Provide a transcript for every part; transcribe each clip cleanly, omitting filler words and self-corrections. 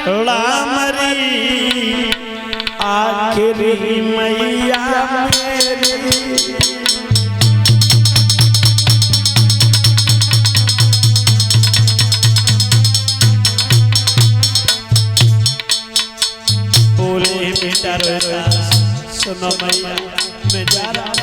रामरी आखिरी मैया मेरी। बोले बेटा रोता सुनो मैया मैं जा रहा हूं।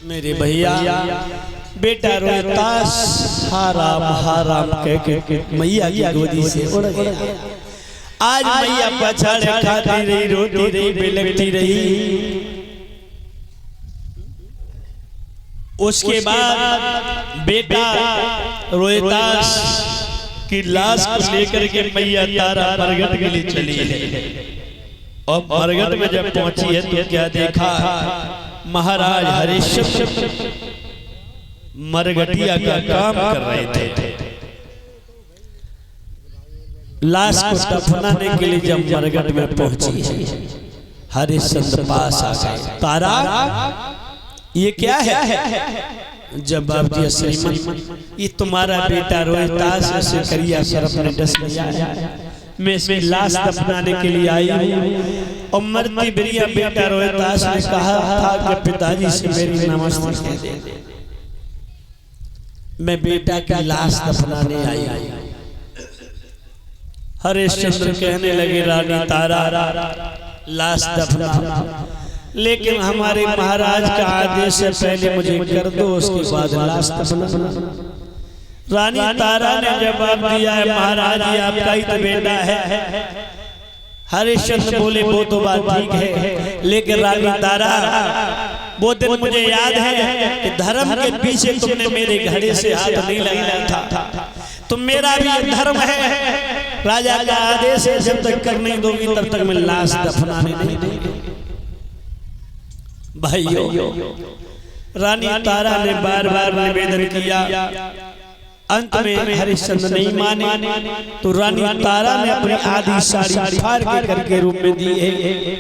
मेरे भैया बेटा रोता हाराम कह के मैया की गोदी से उड़ गया। आज मैया पछाड़ खाती रही, रोती रही, बिलखती रही। उसके बाद बेटा रोहितास की लाश को लेकर के मैया तारा मरघट के लिए चली है। और मरघट में जब पहुंची है तो क्या देखा, महाराज हरिश्चंद्र मरघटिया का काम कर रहे थे। लाश को दफनाने के लिए जब मरघट में पहुंची, हरिश्चंद्र पास आ गए। तारा ये क्या है? जवाब दिया श्रीमन ये तुम्हारा बेटा रोहितास से करिया सर अपने डस लिया है। मैं इसमें लाश दफनाने के लिए आई हूँ। और मरती बिरिया बेटा रोहितास ने कहा था कि पिताजी से मेरी नमस्ते कह दे, मैं बेटा की लाश दफनाने आई। हरिश्चंद्र कहने लगे रानी तारा लाश दफना, लेकिन हमारे महाराज का आदेश है पहले मुझे कर दो, उसके बाद लाश दफना। रानी तारा ने जवाब दिया है महाराज ये आपका ही तो बेटा है। हरिश्चंद्र बोले वो तो बात ठीक है, लेकिन रानी तारा वो दिन मुझे याद है कि धर्म के पीछे तुमने मेरे घड़े से हाथ नहीं लगाया था। तुम मेरा भी धर्म है, राजा का आदेश है जब तक कर नहीं दोगी तब तक मैं लाश दफनाने नहीं दूंगी। भाइयों रानी तारा ने बार बार निवेदन किया, अंत में हरिश्चंद्र नहीं माने तो रानी तारा ने अपनी आधी साड़ी फाड़ के करके रूप में दी है।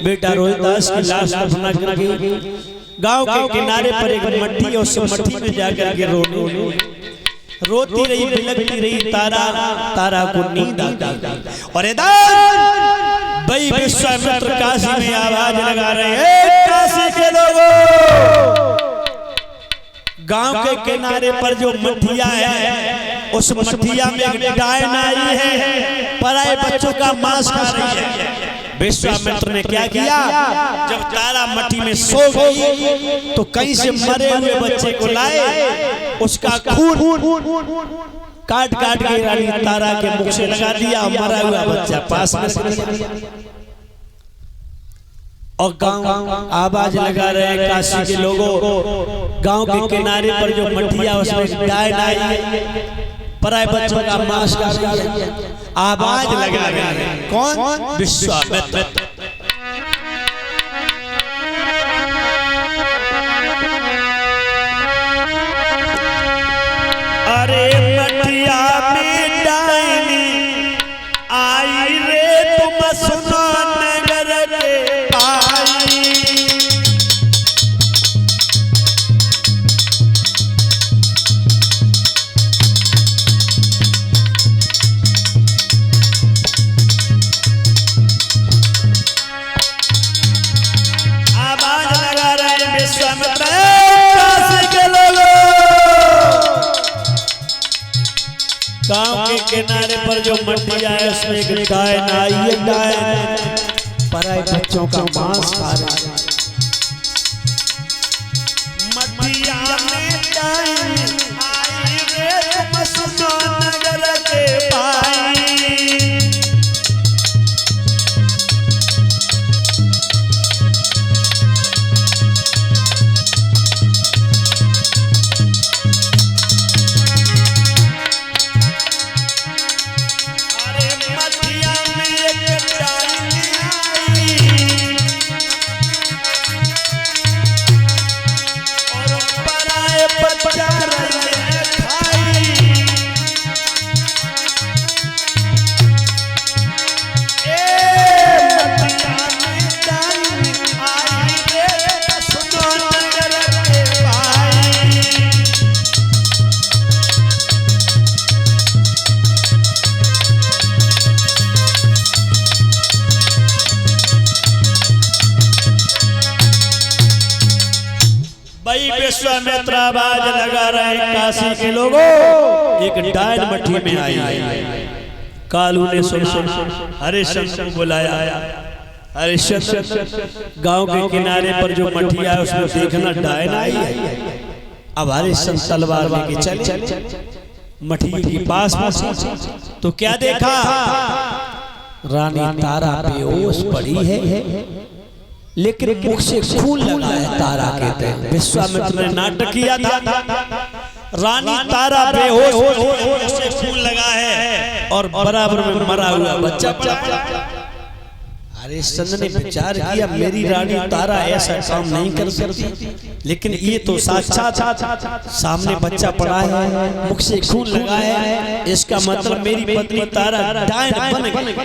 बेटा रोहितास की लाश दफना करके गांव के किनारे पर एक मट्टी है, उस मट्टी में जाकर के रोती रही, बिलखती रही। तारा को नींद आ गई। और भाई विश्वामित्र काशी में आवाज लगा रहे हैं, काशी के लोगों गांव के किनारे पर जो मठिया है उस मठिया में एक डायन आई है, पराए बच्चों का मांस खा रही है। विश्वामित्र ने क्या किया, जब तारा मट्टी में सो गई तो कहीं से मरे हुए बच्चे को लाए, उसका खून काट काट के रानी तारा के मुख से लगा दिया, मरा हुआ बच्चा पास में रख दिया। और गांव आवाज लगा रहे काशी के लोगों, गांव के किनारे पर जो मठिया उसमें डायन आई है, पराए बच्चों का मांस खा रही है। आवाज लगा रहे हैं। कौन? विश्वामित्र। अरे मटिया में डाइनी आई रे तुम सुनो नगर के पाई। आवाज लगा रहे हैं विश्वामित्र काशी के लोगों। गांव के किनारे पर जो मटिया है उसमें एक डायन आई है। डायन पराए बच्चों का मांस खा रहा है। मटिया में डायन आई रे तुम सुनो नगर के पाई। विश्वामित्र आवाज लगा रहे हैं काशी के लोगों। एक डायन मट्टी में आई। कालू ने सुना, हरिश्चंद्र को बुलाया। हरिश्चंद्र गांव के किनारे पर जो मटिया है उसमें देखना डायन आई है। अब हरिश्चंद्र तलवार लेके चले मटिया के पास पहुंचे तो क्या देखा? रानी तारा बेहोश पड़ी है लेकिन मुख से खून लगा है। तारा कहते हैं विश्वामित्र ने नाटक किया था। रानी तारा बेहोश से खून लगा है और बराबर में मरा हुआ बच्चा पड़ा। हरिश्चंद्र ने विचार किया मेरी रानी तारा ऐसा काम नहीं कर सकती, लेकिन ये तो साक्षात सामने बच्चा पड़ा है, मुख से खून लगा है, इसका मतलब मेरी पत्नी तारा डायन बन गई।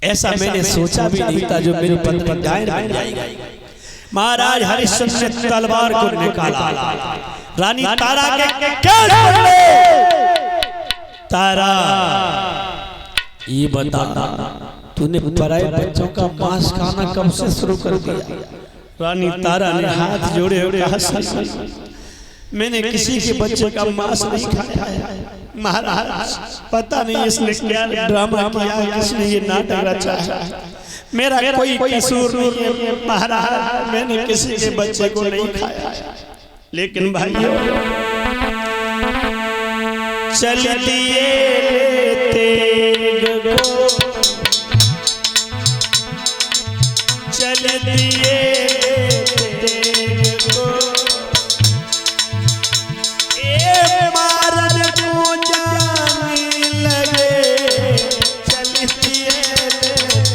ऐसा मैंने सोचा भी नहीं था जो मेरी पत्नी डायन बन जाएगी। महाराज हरिश्चंद्र ने तलवार को निकाला। रानी तारा के क्या तारा ये बता तूने पराए बच्चों का मांस खाना कब से शुरू कर दिया? रानी तारा ने हाथ जोड़े हुए कहा मैंने किसी के बच्चे का मांस नहीं खाया है। महाराज पता नहीं इसने क्या ड्रामा किया, किसने ये नाटक रचा है। मेरा कोई कसूर नहीं है महाराज, मैंने किसी के बच्चे को नहीं खाया। लेकिन भाइयों चल दिए तेग को, चल दिए तेग को, ए मारन को जाने लगे, चल दिए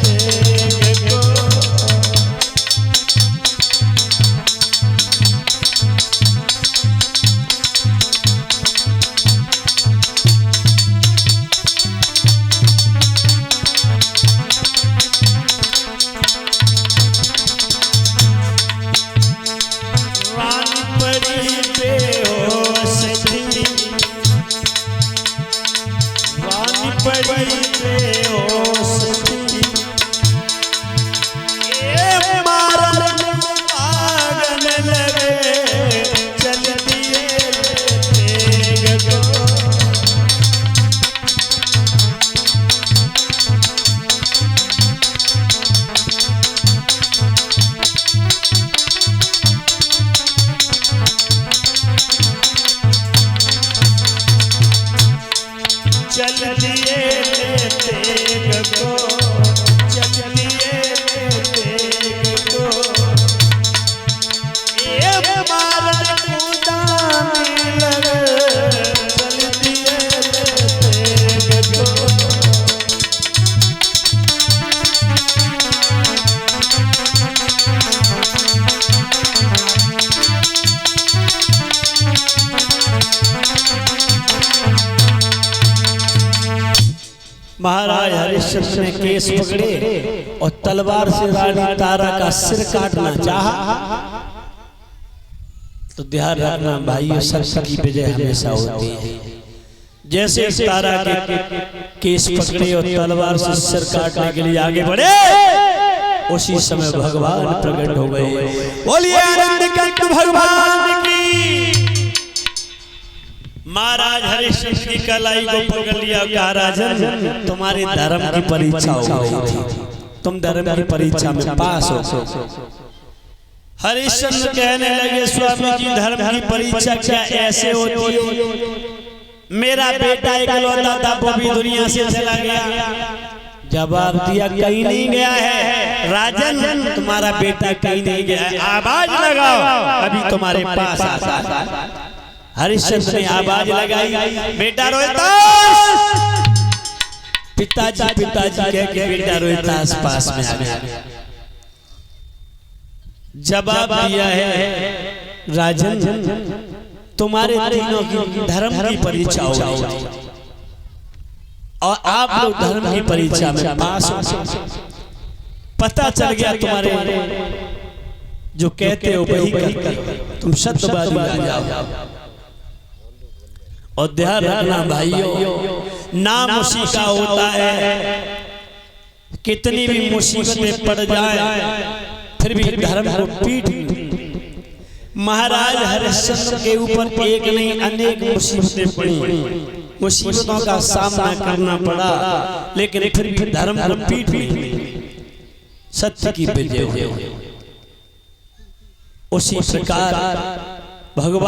तेग को। चल दिए तेग महाराज हरिश्चंद्र ने केस पकड़े और तलवार से रानी तारा का सिर काटना चाहा। तो ध्यान रखना भाई, सत्य की विजय हमेशा होती है। जैसे तारा के केस पकड़े और तलवार से सिर काटने के लिए आगे बढ़े, उसी समय भगवान प्रकट हो गए। बोलिए आनंद कंठ भगवान की। महाराज हरिश्चंद्र की कलाई को पकड़ लिया, कहा राजन तुम्हारे धर्म की परीक्षा हो गई थी, तुम धर्म की परीक्षा में पास हो। हरिश्चंद्र कहने लगे स्वामी जी धर्म की परीक्षा क्या ऐसे होती है? मेरा बेटा इकलौता था वो भी दुनिया से चला गया। जवाब दिया कहीं नहीं गया है राजन, तुम्हारा बेटा कहीं नहीं गया है, आवाज लगाओ अभी तुम्हारे पास आता। हरिश्चंद्र ने आवाज लगाई, बेटा रोहितास। पिताजी पिताजी कह के बेटा रोहितास पास में आ गया। जवाब दिया है राजन तुम्हारे तीनों की धर्म की परीक्षा हो गई और आप लोग धर्म की परीक्षा में पास हो। पता चल गया तुम्हारे जो कहते हो वही करते हो, तुम सत्यवादी बन जाओ। और ध्यान रखना भाइयों, नाम उसी का होता है। कितनी भी मुसीबतें पड़ जाए फिर भी धर्म को पीठ। महाराज हरिश्चंद्र के ऊपर एक नहीं अनेक मुसीबतें पड़ी, मुसीबतों का सामना करना पड़ा, लेकिन फिर भी धर्म को पीठ नहीं, सत्य की विजय हुई। उसी प्रकार भगवान